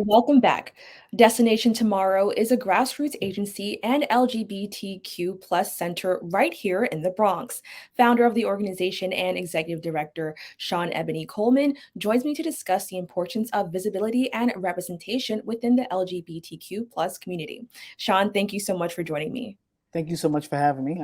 Welcome back. Destination Tomorrow is a grassroots agency and LGBTQ plus center right here in the Bronx. Founder of the organization and executive director Sean Ebony Coleman joins me to discuss the importance of visibility and representation within the LGBTQ plus community. Sean, thank you so much for joining me. Thank you so much for having me.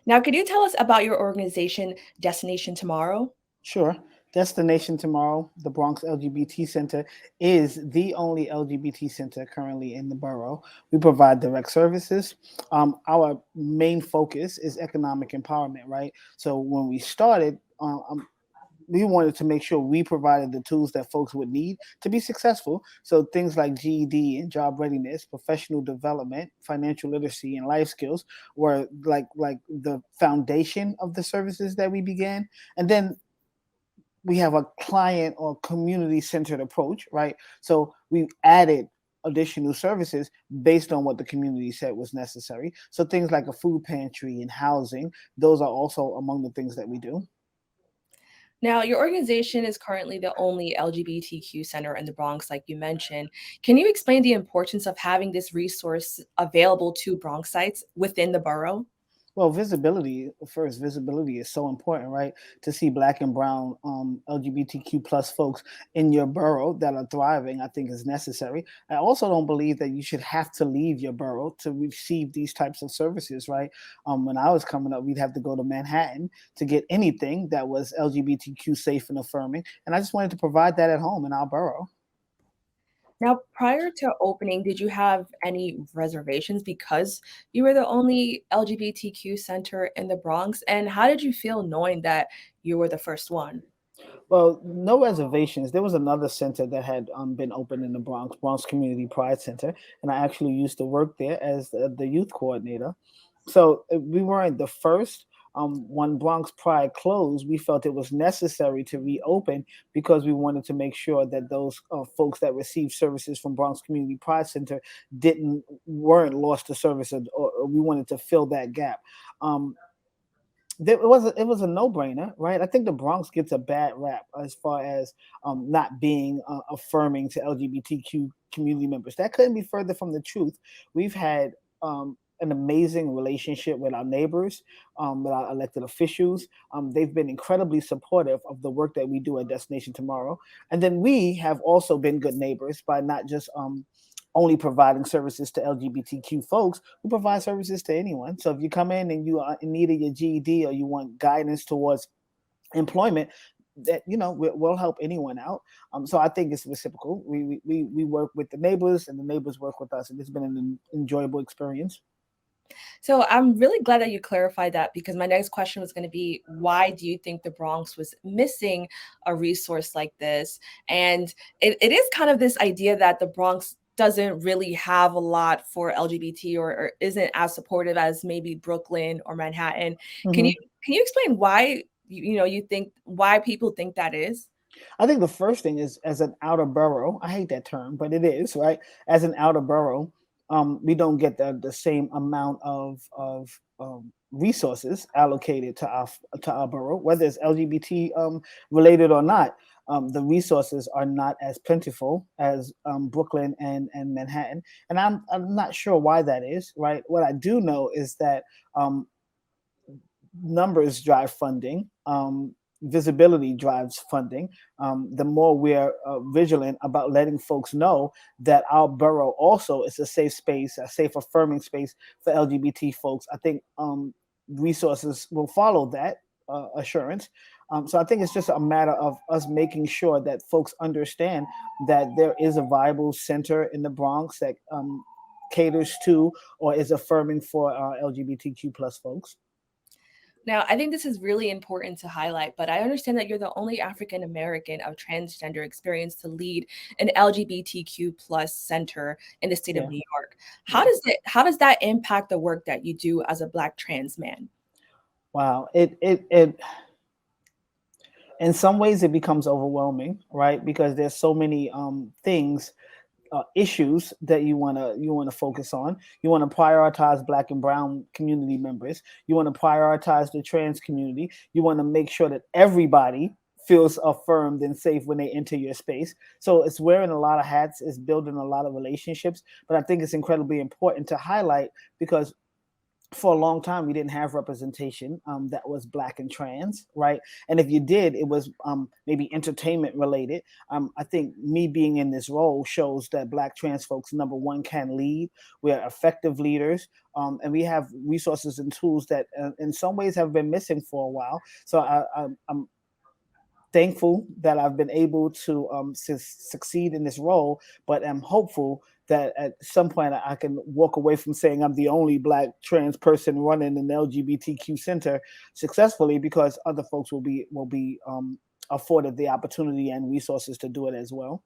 Now, could you tell us about your organization, Destination Tomorrow? Sure. Destination Tomorrow, the Bronx LGBT Center, is the only LGBT center currently in the borough. We provide direct services. Our main focus is economic empowerment, right? So when we started, we wanted to make sure we provided the tools that folks would need to be successful. So things like GED and job readiness, professional development, financial literacy, and life skills were like the foundation of the services that we began. And then we have a client or community centered approach, right? So we added additional services based on what the community said was necessary. So things like a food pantry and housing, those are also among the things that we do. Now, your organization is currently the only LGBTQ center in the Bronx, like you mentioned. Can you explain the importance of having this resource available to Bronxites within the borough? Well, visibility first. Visibility is so important, right? To see Black and Brown LGBTQ plus folks in your borough that are thriving, I think is necessary. I also don't believe that you should have to leave your borough to receive these types of services, right? When I was coming up, we'd have to go to Manhattan to get anything that was LGBTQ safe and affirming, and I just wanted to provide that at home in our borough. Now, prior to opening, did you have any reservations because you were the only LGBTQ center in the Bronx? And how did you feel knowing that you were the first one? Well, no reservations. There was another center that had been opened in the Bronx, Bronx Community Pride Center, and I actually used to work there as the youth coordinator. So we weren't the first. When Bronx Pride closed, we felt it was necessary to reopen because we wanted to make sure that those folks that received services from Bronx Community Pride Center didn't weren't lost to service, or we wanted to fill that gap. Um, it was a no brainer, right? I think the Bronx gets a bad rap as far as not being affirming to LGBTQ community members. That couldn't be further from the truth. We've had an amazing relationship with our neighbors, with our elected officials. They've been incredibly supportive of the work that we do at Destination Tomorrow, and then we have also been good neighbors by not just only providing services to LGBTQ folks. We provide services to anyone. So if you come in and you are in need of your GED or you want guidance towards employment, that we'll help anyone out. So I think it's reciprocal. We work with the neighbors and the neighbors work with us, and it's been an enjoyable experience. So I'm really glad that you clarified that because my next question was going to be why do you think the Bronx was missing a resource like this? And it is kind of this idea that the Bronx doesn't really have a lot for LGBT or isn't as supportive as maybe Brooklyn or Manhattan. Can you Mhm. can you explain why you think why people think that is? I think the first thing is, as an outer borough, I hate that term, but it is, right? As an outer borough, we don't get the same amount of resources allocated to our borough, whether it's LGBT related or not. The resources are not as plentiful as Brooklyn and Manhattan, and I'm not sure why that is. Right? What I do know is that numbers drive funding. Visibility drives funding. The more we're vigilant about letting folks know that our borough also is a safe space, a safe, affirming space for LGBT folks, I think resources will follow that assurance. So I think it's just a matter of us making sure that folks understand that there is a viable center in the Bronx that caters to or is affirming for LGBTQ plus folks. Now, I think this is really important to highlight, but I understand that you're the only African American of transgender experience to lead an LGBTQ plus center in the state of Yeah, New York. yeah. How does that impact the work that you do as a Black trans man? Wow. It in some ways it becomes overwhelming, right? Because there's so many things, issues that you want to focus on. You want to prioritize Black and Brown community members. You want to prioritize the trans community. You want to make sure that everybody feels affirmed and safe when they enter your space. So it's wearing a lot of hats, it's building a lot of relationships. But I think it's incredibly important to highlight because for a long time we didn't have representation that was black and trans, right? And if you did, it was maybe entertainment related. I think me being in this role shows that black trans folks, number one, can lead. We're effective leaders, and we have resources and tools that in some ways have been missing for a while. So I'm thankful that I've been able to succeed in this role, but I'm hopeful that at some point I can walk away from saying I'm the only black trans person running an LGBTQ center successfully, because other folks will be afforded the opportunity and resources to do it as well.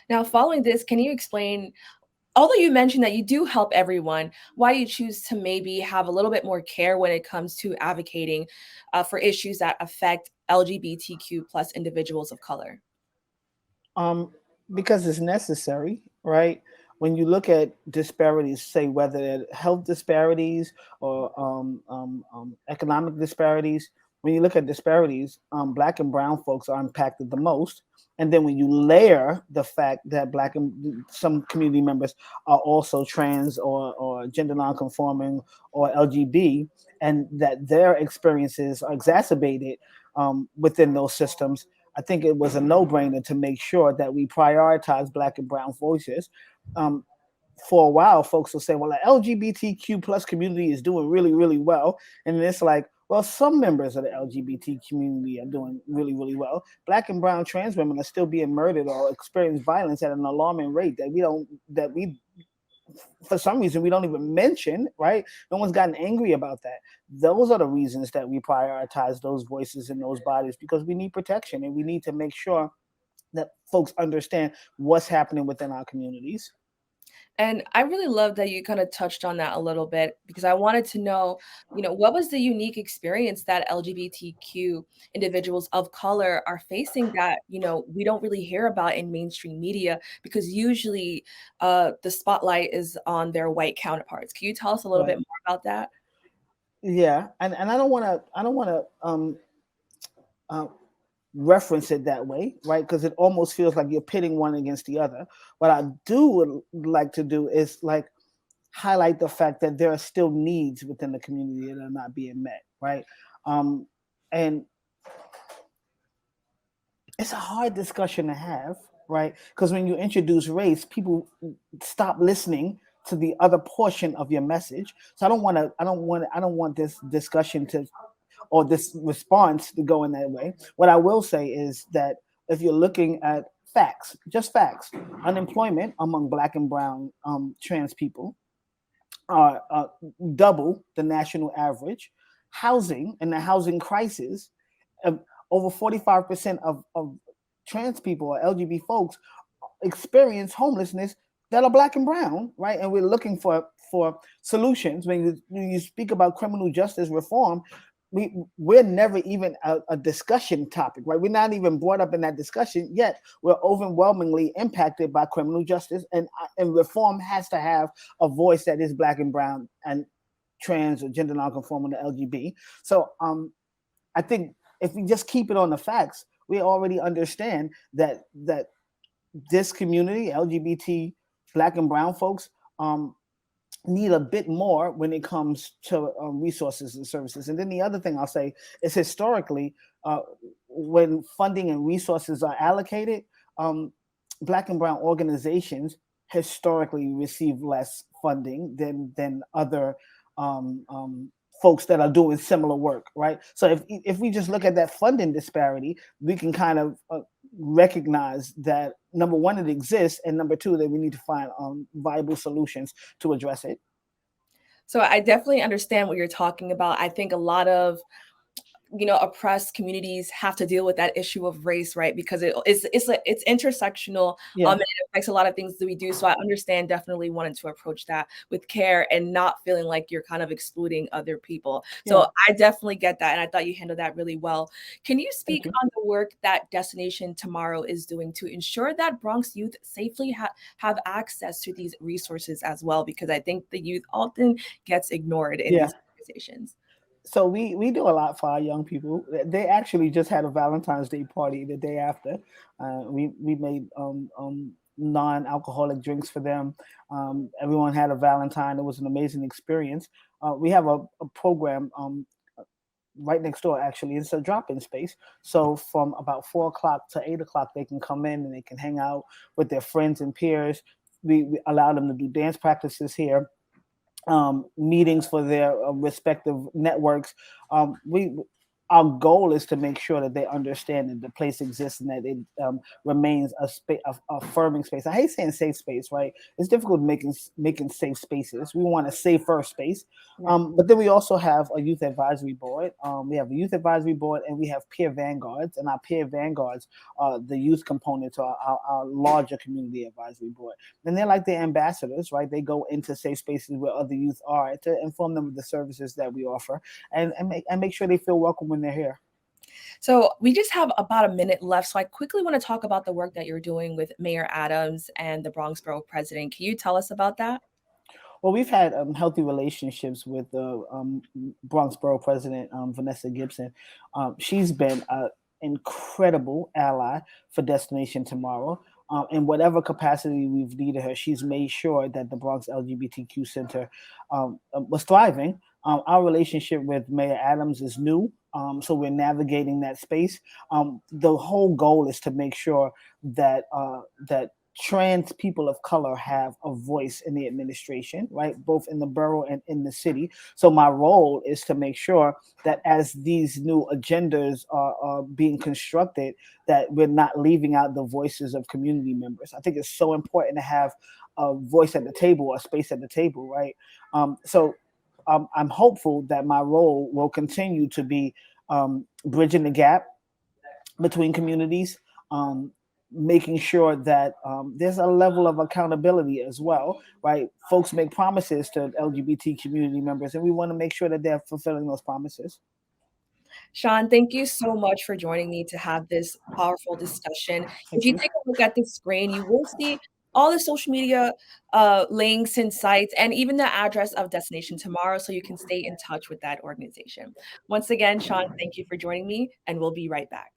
Now, following this, can you explain, although you mentioned that you do help everyone, why you choose to maybe have a little bit more care when it comes to advocating for issues that affect LGBTQ plus individuals of color? Um, because it's necessary, right? When you look at disparities, say whether they're health disparities or economic disparities, when you look at disparities, black and brown folks are impacted the most. And then when you layer the fact that black and some community members are also trans or gender nonconforming or LGB, and that their experiences are exacerbated within those systems, I think it was a no-brainer to make sure that we prioritize black and brown voices. Um, for a while, folks will say, well, the LGBTQ plus community is doing really, really well. And it's like, well, some members of the LGBT community are doing really, really well. Black and brown trans women are still being murdered or experience violence at an alarming rate that we for some reason we don't even mention, right? No one's gotten angry about that. Those are the reasons that we prioritize those voices and those bodies, because we need protection and we need to make sure that folks understand what's happening within our communities. And I really love that you kind of touched on that a little bit because I wanted to know, what was the unique experience that LGBTQ individuals of color are facing that, we don't really hear about in mainstream media because usually the spotlight is on their white counterparts. Can you tell us a little bit Right. more about that? Yeah. And I don't want to uh, reference it that way, right? Because it almost feels like you're pitting one against the other. What I do would like to do is like highlight the fact that there are still needs within the community that are not being met, right? Um, and it's a hard discussion to have, right? Because when you introduce race, people stop listening to the other portion of your message. So I don't want this discussion to or this response to go in that way. What I will say is that if you're looking at facts, just facts, unemployment among black and brown trans people are double the national average. Housing and the housing crisis, uh, over 45% of trans people or LGBT folks experience homelessness that are black and brown, right? And we're looking for solutions. When you speak about criminal justice reform, we're never even a discussion topic, right? We're not even brought up in that discussion yet. We're overwhelmingly impacted by criminal justice, and reform has to have a voice that is black and brown and trans or gender nonconforming to LGB. So I think if we just keep it on the facts, we already understand that this community, LGBT, black and brown folks, need a bit more when it comes to resources and services. And then the other thing I'll say is historically, when funding and resources are allocated, black and brown organizations historically receive less funding than other folks that are doing similar work, right? So if we just look at that funding disparity, we can kind of recognize that number one, it exists, and number two, that we need to find viable solutions to address it. So I definitely understand what you're talking about. I think a lot of oppressed communities have to deal with that issue of race, right? Because it's intersectional, Yeah. and it affects a lot of things that we do. So I understand definitely wanting to approach that with care and not feeling like you're kind of excluding other people. Yeah. So I definitely get that, and I thought you handled that really well. Can you Thank speak you. on the work that Destination Tomorrow is doing to ensure that Bronx youth safely have access to these resources as well? Because I think the youth often gets ignored in Yeah. these conversations. So we do a lot for our young people. They actually just had a Valentine's Day party the day after. We made non-alcoholic drinks for them. Everyone had a Valentine. It was an amazing experience. We have a program right next door. Actually, it's a drop-in space. So from about 4 o'clock to 8 o'clock, they can come in and they can hang out with their friends and peers. We allow them to do dance practices here, meetings for their respective networks. We Our goal is to make sure that they understand that the place exists and that it remains a affirming space. I hate saying safe space, right? It's difficult making safe spaces. We want a safer space, Right. but then we also have a youth advisory board. We have a youth advisory board, and we have peer vanguards. And our peer vanguards are the youth component to our larger community advisory board. And they're like the ambassadors, right? They go into safe spaces where other youth are to inform them of the services that we offer, and make sure they feel welcome when they're here. So we just have about a minute left. So I quickly want to talk about the work that you're doing with Mayor Adams and the Bronx Borough President. Can you tell us about that? Well, we've had healthy relationships with the Bronx Borough President, Vanessa Gibson. She's been an incredible ally for Destination Tomorrow. In whatever capacity we've needed her, she's made sure that the Bronx LGBTQ Center was thriving. Our relationship with Mayor Adams is new, so we're navigating that space. The whole goal is to make sure that trans people of color have a voice in the administration, right? Both in the borough and in the city. So my role is to make sure that as these new agendas are being constructed, that we're not leaving out the voices of community members. I think it's so important to have a voice at the table, a space at the table, right? I'm hopeful that my role will continue to be bridging the gap between communities, making sure that there's a level of accountability as well, right? Folks make promises to LGBT community members, and we want to make sure that they're fulfilling those promises. Sean, thank you so much for joining me to have this powerful discussion. If Thank you you. take a look at the screen, you will see all the social media links and sites, and even the address of Destination Tomorrow, so you can stay in touch with that organization. Once again, Sean, thank you for joining me, and we'll be right back.